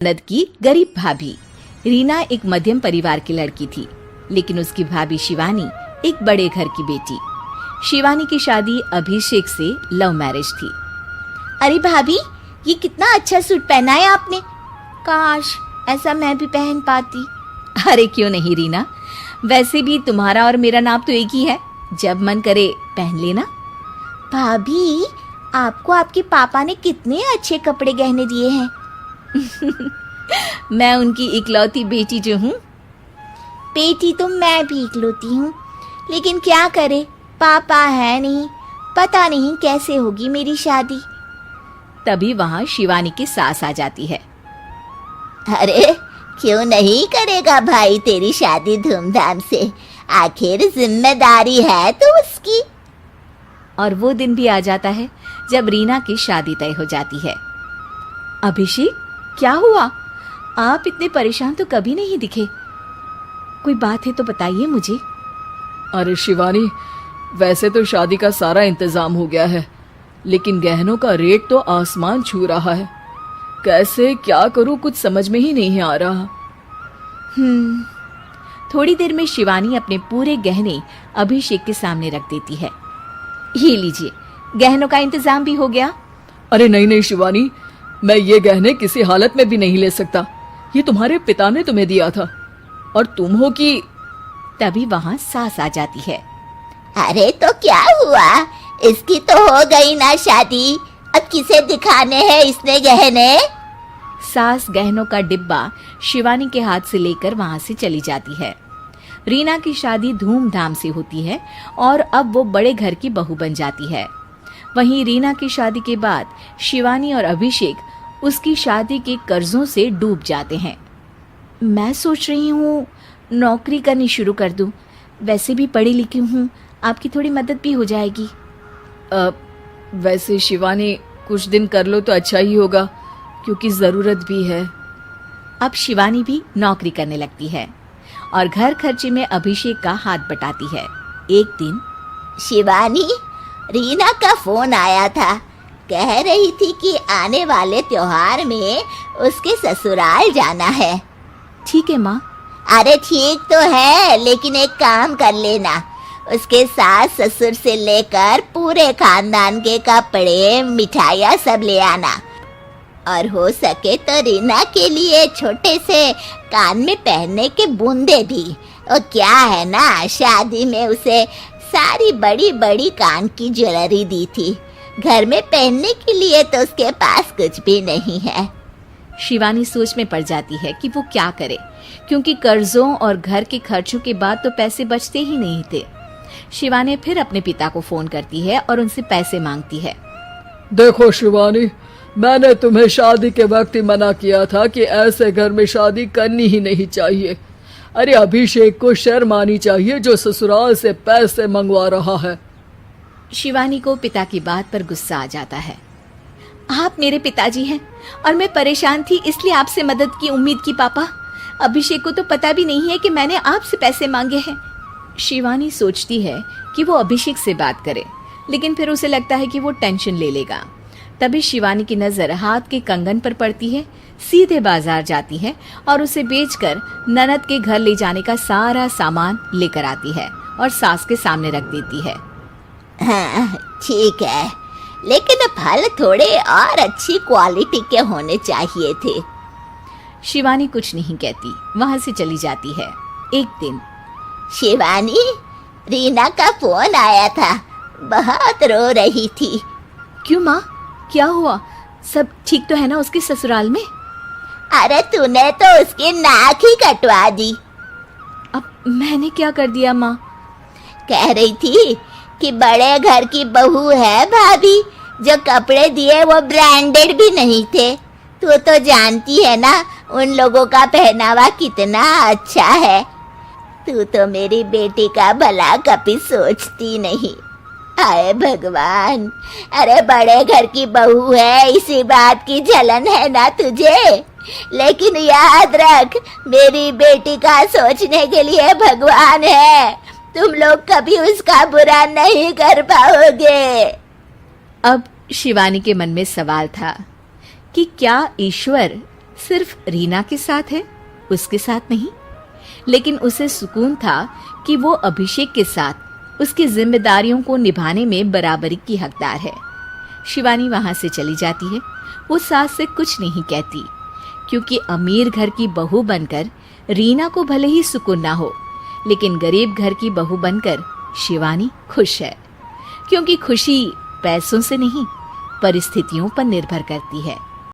ननद की गरीब भाभी। रीना एक मध्यम परिवार की लड़की थी, लेकिन उसकी भाभी शिवानी एक बड़े घर की बेटी। शिवानी की शादी अभिषेक से लव मैरिज थी। अरे भाभी, ये कितना अच्छा सूट पहना है आपने। काश ऐसा मैं भी पहन पाती। अरे क्यों नहीं रीना, वैसे भी तुम्हारा और मेरा नाप तो एक ही है, जब मन करे पहन लेना। भाभी, आपको आपके पापा ने कितने अच्छे कपड़े गहने दिए हैं। मैं उनकी इकलौती बेटी जो हूँ। बेटी तो मैं भी इकलौती हूँ, लेकिन क्या करे, पापा है नहीं। पता नहीं कैसे होगी मेरी शादी। तभी वहाँ शिवानी की सास आ जाती है। अरे क्यों नहीं करेगा भाई तेरी शादी धूमधाम से, आखिर जिम्मेदारी है तो उसकी। और वो दिन भी आ जाता है जब रीना की शादी तय हो जाती है। अभिषेक, क्या हुआ? आप इतने परेशान तो कभी नहीं दिखे। कोई बात है तो बताइए मुझे। अरे शिवानी, वैसे तो शादी का सारा इंतजाम हो गया है, लेकिन गहनों का रेट तो आसमान छू रहा है। कैसे क्या करूं, कुछ समझ में ही नहीं आ रहा। थोड़ी देर में शिवानी अपने पूरे गहने अभिषेक के सामने रख देती है। ये लीजिए, गहनों का इंतजाम भी हो गया। अरे नहीं नहीं शिवानी, मैं ये गहने किसी हालत में भी नहीं ले सकता। ये तुम्हारे पिता ने तुम्हें दिया था, और तुम हो कि। तभी वहाँ सास आ जाती है। अरे तो क्या हुआ, इसकी तो हो गई ना शादी, अब किसे दिखाने हैं इसने गहने। सास गहनों का डिब्बा शिवानी के हाथ से लेकर वहां से चली जाती है। रीना की शादी धूमधाम से होती है और अब वो बड़े घर की बहू बन जाती है। वहीं रीना की शादी के बाद शिवानी और अभिषेक उसकी शादी के कर्जों से डूब जाते हैं। मैं सोच रही हूँ नौकरी करनी शुरू कर दूँ, वैसे भी पढ़ी लिखी हूँ, आपकी थोड़ी मदद भी हो जाएगी। वैसे शिवानी, कुछ दिन कर लो तो अच्छा ही होगा, क्योंकि ज़रूरत भी है। अब शिवानी भी नौकरी करने लगती है और घर खर्चे में अभिषेक का हाथ बटाती है। एक दिन शिवानी, रीना का फोन आया था, कह रही थी कि आने वाले त्योहार में उसके ससुराल जाना है। ठीक है माँ। अरे ठीक तो है, लेकिन एक काम कर लेना, उसके सास ससुर से लेकर पूरे खानदान के कपड़े मिठाइयाँ सब ले आना, और हो सके तो रीना के लिए छोटे से कान में पहनने के बूंदे भी। और क्या है ना, शादी में उसे सारी बड़ी बड़ी कान की ज्वेलरी दी थी, घर में पहनने के लिए तो उसके पास कुछ भी नहीं है। शिवानी सोच में पड़ जाती है कि वो क्या करे, क्योंकि कर्जों और घर के खर्चों के बाद तो पैसे बचते ही नहीं थे। शिवानी फिर अपने पिता को फोन करती है और उनसे पैसे मांगती है। देखो शिवानी, मैंने तुम्हें शादी के वक्त ही मना किया था कि ऐसे घर में शादी करनी ही नहीं चाहिए। अरे अभिषेक को शर्म आनी चाहिए जो ससुराल से पैसे मंगवा रहा है। शिवानी को पिता की बात पर गुस्सा आ जाता है। आप मेरे पिताजी हैं और मैं परेशान थी, इसलिए आपसे मदद की उम्मीद की पापा। अभिषेक को तो पता भी नहीं है कि मैंने आपसे पैसे मांगे हैं। शिवानी सोचती है कि वो अभिषेक से बात करे, लेकिन फिर उसे लगता है कि वो टेंशन ले लेगा। तभी शिवानी की नजर हाथ के कंगन पर पड़ती है, सीधे बाजार जाती है और उसे बेचकर ननद के घर ले जाने का सारा सामान लेकर आती है और सास के सामने रख देती है। हाँ ठीक है, लेकिन फल थोड़े और अच्छी क्वालिटी के होने चाहिए थे। शिवानी कुछ नहीं कहती, वहां से चली जाती है। एक दिन शिवानी, रीना का फोन आया था, बहुत रो रही थी। क्यों माँ, क्या हुआ? सब ठीक तो है ना उसके ससुराल में? अरे तूने तो उसकी नाक ही कटवा दी। अब मैंने क्या कर दिया माँ? कह रही थी कि बड़े घर की बहू है भाभी, जो कपड़े दिए वो ब्रांडेड भी नहीं थे। तू तो जानती है ना उन लोगों का पहनावा कितना अच्छा है। तू तो मेरी बेटी का भला कभी सोचती नहीं। हाय भगवान, अरे बड़े घर की बहू है, इसी बात की जलन है ना तुझे, लेकिन याद रख, मेरी बेटी का सोचने के लिए भगवान है। तुम लोग कभी उसका बुरा नहीं कर पाओगे। अब शिवानी के मन में सवाल था कि क्या ईश्वर सिर्फ रीना के साथ है, उसके साथ नहीं। लेकिन उसे सुकून था कि वो अभिषेक के साथ उसकी जिम्मेदारियों को निभाने में बराबरी की हकदार है। शिवानी वहां से चली जाती है। वो सास से कुछ नहीं कहती, क्योंकि अमीर घर की बहू बनकर रीना को भले ही सुकून ना हो, लेकिन गरीब घर की बहू बनकर शिवानी खुश है, क्योंकि खुशी पैसों से नहीं परिस्थितियों पर निर्भर करती है।